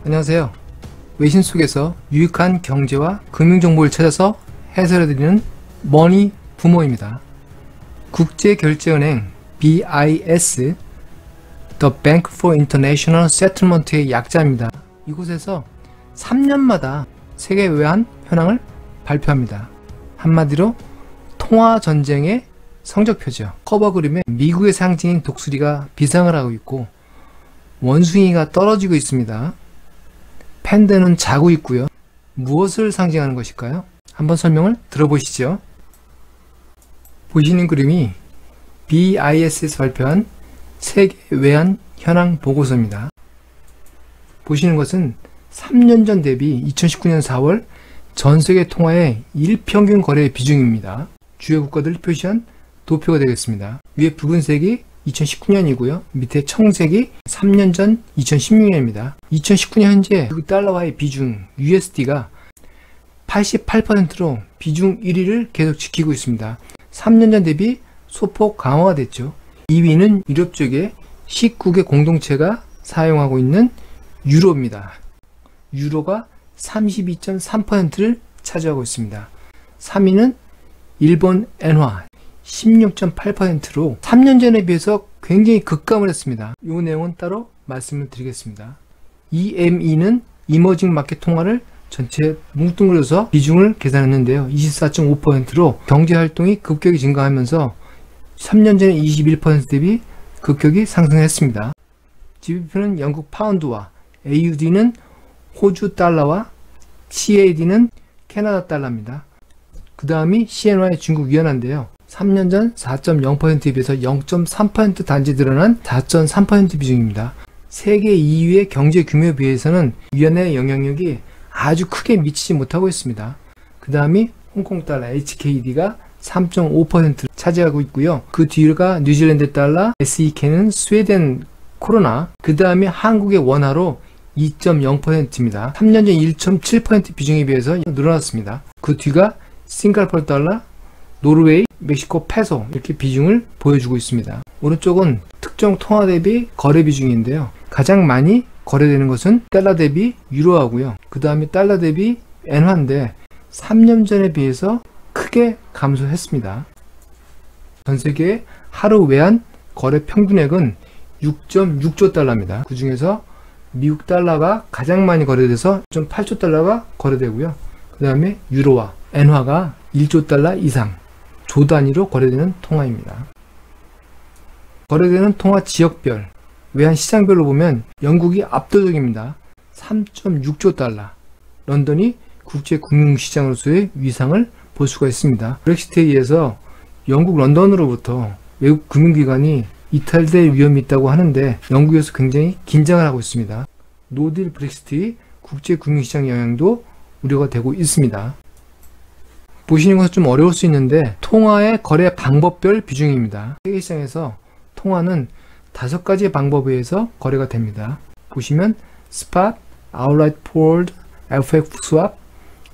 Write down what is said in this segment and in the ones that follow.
안녕하세요. 외신 속에서 유익한 경제와 금융정보를 찾아서 해설해드리는 머니 부모입니다. 국제결제은행 BIS The Bank for International Settlement의 약자입니다. 이곳에서 3년마다 세계 외환 현황을 발표합니다. 한마디로 통화전쟁의 성적표죠. 커버 그림에 미국의 상징인 독수리가 비상을 하고 있고 원숭이가 떨어지고 있습니다. 팬더는 자고 있고요. 무엇을 상징하는 것일까요? 한번 설명을 들어보시죠. 보시는 그림이 BIS에서 발표한 세계 외환 현황 보고서입니다. 보시는 것은 3년 전 대비 2019년 4월 전 세계 통화의 일평균 거래 비중입니다. 주요 국가들을 표시한 도표가 되겠습니다. 위에 붉은색이 2019년이고요. 밑에 청색이 3년 전 2016년입니다. 2019년 현재 미국 달러와의 비중 USD가 88%로 비중 1위를 계속 지키고 있습니다. 3년 전 대비 소폭 강화가 됐죠. 2위는 유럽 쪽에 19개 공동체가 사용하고 있는 유로입니다. 유로가 32.3%를 차지하고 있습니다. 3위는 일본 엔화 16.8%로 3년 전에 비해서 굉장히 급감을 했습니다. 이 내용은 따로 말씀을 드리겠습니다. EME는 이머징 마켓 통화를 전체 뭉뚱그려서 비중을 계산했는데요. 24.5%로 경제활동이 급격히 증가하면서 3년 전에 21% 대비 급격히 상승했습니다. GBP는 영국 파운드와 AUD는 호주 달러와 CAD는 캐나다 달러입니다. 그 다음이 CNY 중국 위안화인데요. 3년 전 4.0%에 비해서 0.3% 단지 늘어난 4.3% 비중입니다. 세계 2위의 경제 규모에 비해서는 위안화의 영향력이 아주 크게 미치지 못하고 있습니다. 그 다음이 홍콩 달러 HKD가 3.5%를 차지하고 있고요. 그 뒤가 뉴질랜드 달러, SEK는 스웨덴 코로나, 그 다음에 한국의 원화로 2.0%입니다. 3년 전 1.7% 비중에 비해서 늘어났습니다. 그 뒤가 싱가포르 달러, 노르웨이, 멕시코 페소 이렇게 비중을 보여주고 있습니다. 오른쪽은 특정 통화 대비 거래 비중인데요. 가장 많이 거래되는 것은 달러 대비 유로하고요. 그 다음에 달러 대비 엔화인데 3년 전에 비해서 크게 감소했습니다. 전 세계 하루 외환 거래 평균액은 6.6조 달러입니다. 그 중에서 미국 달러가 가장 많이 거래돼서 1.8조 달러가 거래되고요. 그 다음에 유로와 엔화가 1조 달러 이상 조 단위로 거래되는 통화입니다. 거래되는 통화 지역별, 외환 시장별로 보면 영국이 압도적입니다. 3.6조 달러. 런던이 국제 금융시장으로서의 위상을 볼 수가 있습니다. 브렉시트에 의해서 영국 런던으로부터 외국 금융기관이 이탈될 위험이 있다고 하는데 영국에서 굉장히 긴장을 하고 있습니다. 노딜 브렉시트의 국제 금융시장 영향도 우려가 되고 있습니다. 보시는 것은 좀 어려울 수 있는데 통화의 거래 방법별 비중입니다. 세계시장에서 통화는 5가지 방법에 의해서 거래가 됩니다. 보시면 스팟, 아웃라이트 포워드, FX 스왑,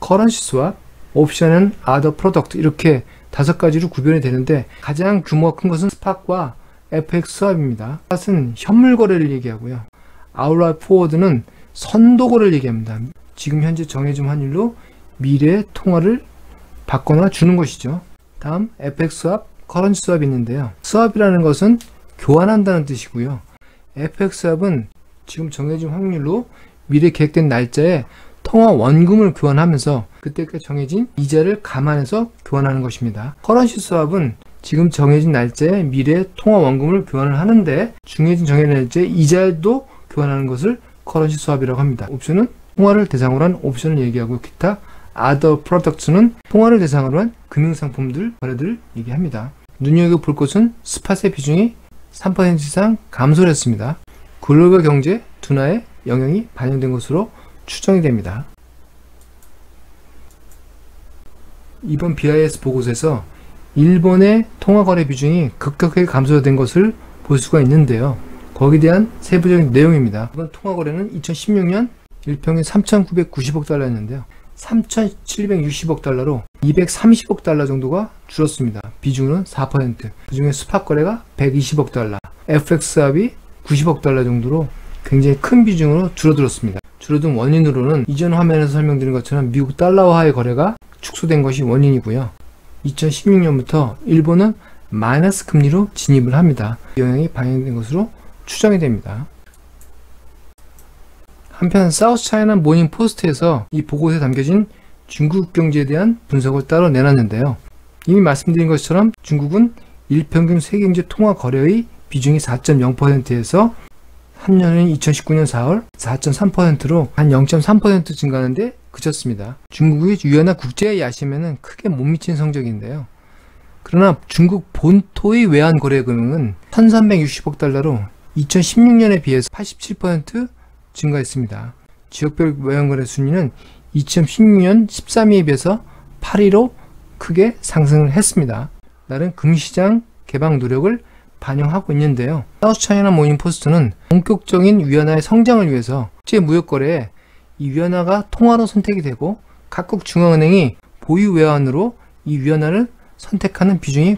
커런시 스왑, 옵션 앤 아더 프로덕트 이렇게 5가지로 구별이 되는데 가장 규모가 큰 것은 스팟과 FX 스왑입니다. 스팟은 현물 거래를 얘기하고요. 아웃라이트 포워드는 선도 거래를 얘기합니다. 지금 현재 정해진 환율로 미래의 통화를 받거나 주는 것이죠. 다음 FX 스왑, 커런시 스왑이 있는데요. 스왑이라는 것은 교환한다는 뜻이고요. FX 스왑은 지금 정해진 확률로 미래 계획된 날짜에 통화 원금을 교환하면서 그때까지 정해진 이자를 감안해서 교환하는 것입니다. 커런시 스왑은 지금 정해진 날짜에 미래 통화 원금을 교환을 하는데 정해진 날짜에 이자도 교환하는 것을 커런시 스왑이라고 합니다. 옵션은 통화를 대상으로 한 옵션을 얘기하고 기타 other products는 통화를 대상으로 한 금융상품들 거래들을 얘기합니다. 눈여겨볼 것은 스팟의 비중이 3% 이상 감소를 했습니다. 글로벌 경제 둔화에 영향이 반영된 것으로 추정이 됩니다. 이번 BIS 보고서에서 일본의 통화거래 비중이 급격하게 감소된 것을 볼 수가 있는데요. 거기에 대한 세부적인 내용입니다. 이번 통화거래는 2016년 일평균 3,990억 달러였는데요. 3,760억 달러로 230억 달러 정도가 줄었습니다. 비중은 4%. 그 중에 스팟 거래가 120억 달러, FX 합이 90억 달러 정도로 굉장히 큰 비중으로 줄어들었습니다. 줄어든 원인으로는 이전 화면에서 설명드린 것처럼 미국 달러화의 거래가 축소된 것이 원인이고요. 2016년부터 일본은 마이너스 금리로 진입을 합니다. 영향이 반영된 것으로 추정이 됩니다. 한편 사우스 차이나 모닝 포스트에서 이 보고서에 담겨진 중국 경제에 대한 분석을 따로 내놨는데요. 이미 말씀드린 것처럼 중국은 일평균 세계경제 통화 거래의 비중이 4.0%에서 한년인 2019년 4월 4.3%로 한 0.3% 증가하는데 그쳤습니다. 중국의 유연한 국제 야심에는 크게 못 미친 성적인데요. 그러나 중국 본토의 외환 거래 금액은 1360억 달러로 2016년에 비해서 87% 증가했습니다. 지역별 외환 거래 순위는 2016년 13위에 비해서 8위로 크게 상승을 했습니다. 다른 금시장 개방 노력을 반영하고 있는데요. 사우스 차이나 모닝 포스트는 본격적인 위안화의 성장을 위해서 국제 무역 거래에 이 위안화가 통화로 선택이 되고 각국 중앙은행이 보유 외환으로 이 위안화를 선택하는 비중이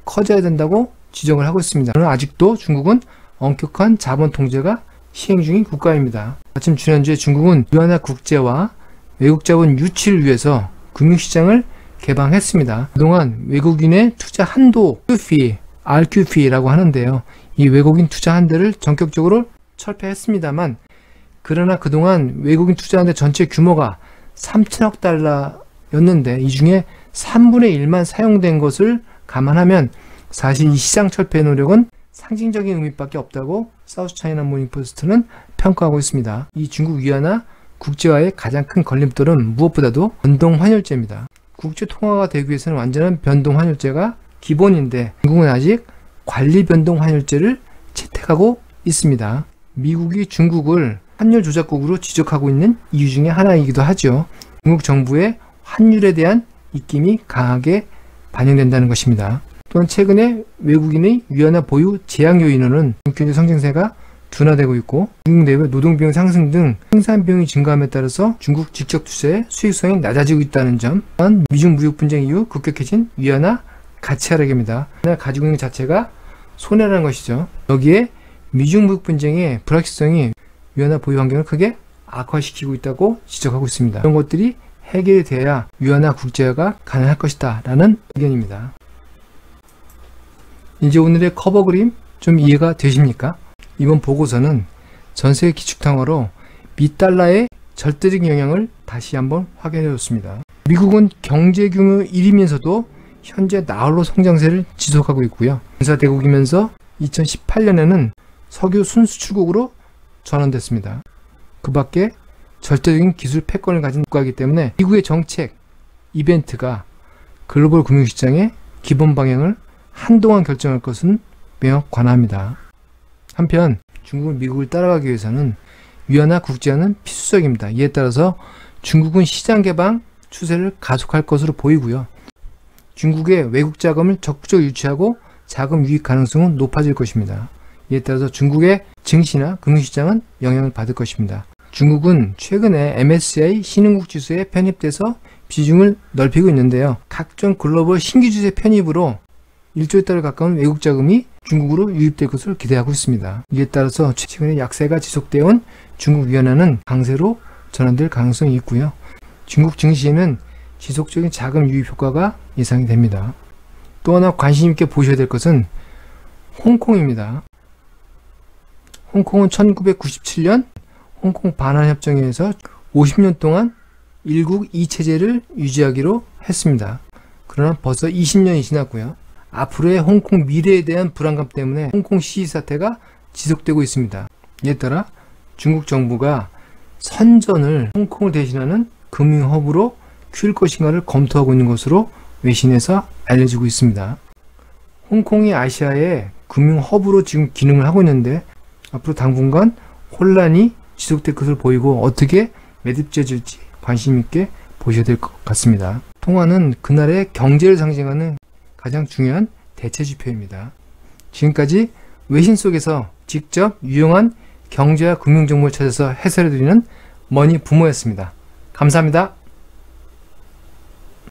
커져야 된다고 지적을 하고 있습니다. 그러나 아직도 중국은 엄격한 자본 통제가 시행 중인 국가입니다. 마침 지난주에 중국은 위안화 국제화, 외국 자본 유치를 위해서 금융시장을 개방했습니다. 그동안 외국인의 투자 한도 QF, RQF라고 하는데요. 이 외국인 투자 한도를 전격적으로 철폐했습니다만, 그러나 그동안 외국인 투자 한도 전체 규모가 3천억 달러였는데 이 중에 3분의 1만 사용된 것을 감안하면 사실 이 시장 철폐 노력은 상징적인 의미밖에 없다고 사우스 차이나 모닝 포스트는 평가하고 있습니다. 이 중국 위안화 국제화의 가장 큰 걸림돌은 무엇보다도 변동 환율제입니다. 국제 통화가 되기 위해서는 완전한 변동 환율제가 기본인데 중국은 아직 관리 변동 환율제를 채택하고 있습니다. 미국이 중국을 환율 조작국으로 지적하고 있는 이유 중에 하나이기도 하죠. 중국 정부의 환율에 대한 입김이 강하게 반영된다는 것입니다. 또한 최근에 외국인의 위안화 보유 제약 요인으로는 중국 경제 성장세가 둔화되고 있고 중국 내외 노동비용 상승 등 생산비용이 증가함에 따라서 중국 직접 투자의 수익성이 낮아지고 있다는 점, 또한 미중 무역 분쟁 이후 급격해진 위안화 가치 하락입니다. 위안화 가지고 있는 것 자체가 손해라는 것이죠. 여기에 미중 무역 분쟁의 불확실성이 위안화 보유 환경을 크게 악화시키고 있다고 지적하고 있습니다. 이런 것들이 해결이 돼야 위안화 국제화가 가능할 것이다 라는 의견입니다. 이제 오늘의 커버 그림 좀 이해가 되십니까? 이번 보고서는 전세계 기축통화로 미달러의 절대적 영향을 다시 한번 확인해 줬습니다. 미국은 경제규모 1위면서도 현재 나홀로 성장세를 지속하고 있고요. 군사대국이면서 2018년에는 석유 순수출국으로 전환됐습니다. 그 밖에 절대적인 기술 패권을 가진 국가이기 때문에 미국의 정책, 이벤트가 글로벌 금융시장의 기본 방향을 한동안 결정할 것은 매우 관합니다. 한편 중국은 미국을 따라가기 위해서는 위안화 국제화는 필수적입니다. 이에 따라서 중국은 시장 개방 추세를 가속할 것으로 보이고요. 중국의 외국 자금을 적극적으로 유치하고 자금 유입 가능성은 높아질 것입니다. 이에 따라서 중국의 증시나 금융시장은 영향을 받을 것입니다. 중국은 최근에 MSCI 신흥국 지수에 편입돼서 비중을 넓히고 있는데요. 각종 글로벌 신규 주세 편입으로 1조 달러 가까운 외국 자금이 중국으로 유입될 것으로 기대하고 있습니다. 이에 따라서 최근에 약세가 지속되어 온 중국 위안화는 강세로 전환될 가능성이 있고요. 중국 증시에는 지속적인 자금 유입 효과가 예상이 됩니다. 또 하나 관심 있게 보셔야 될 것은 홍콩입니다. 홍콩은 1997년 홍콩 반환협정에 의해서 50년 동안 일국 2체제를 유지하기로 했습니다. 그러나 벌써 20년이 지났고요. 앞으로의 홍콩 미래에 대한 불안감 때문에 홍콩 시위 사태가 지속되고 있습니다. 이에 따라 중국 정부가 선전을 홍콩을 대신하는 금융허브로 키울 것인가를 검토하고 있는 것으로 외신에서 알려지고 있습니다. 홍콩이 아시아의 금융허브로 지금 기능을 하고 있는데 앞으로 당분간 혼란이 지속될 것으로 보이고 어떻게 매듭지어질지 관심 있게 보셔야 될 것 같습니다. 통화는 그날의 경제를 상징하는 가장 중요한 대체지표입니다. 지금까지 외신 속에서 직접 유용한 경제와 금융정보를 찾아서 해설해드리는 머니 부모였습니다. 감사합니다.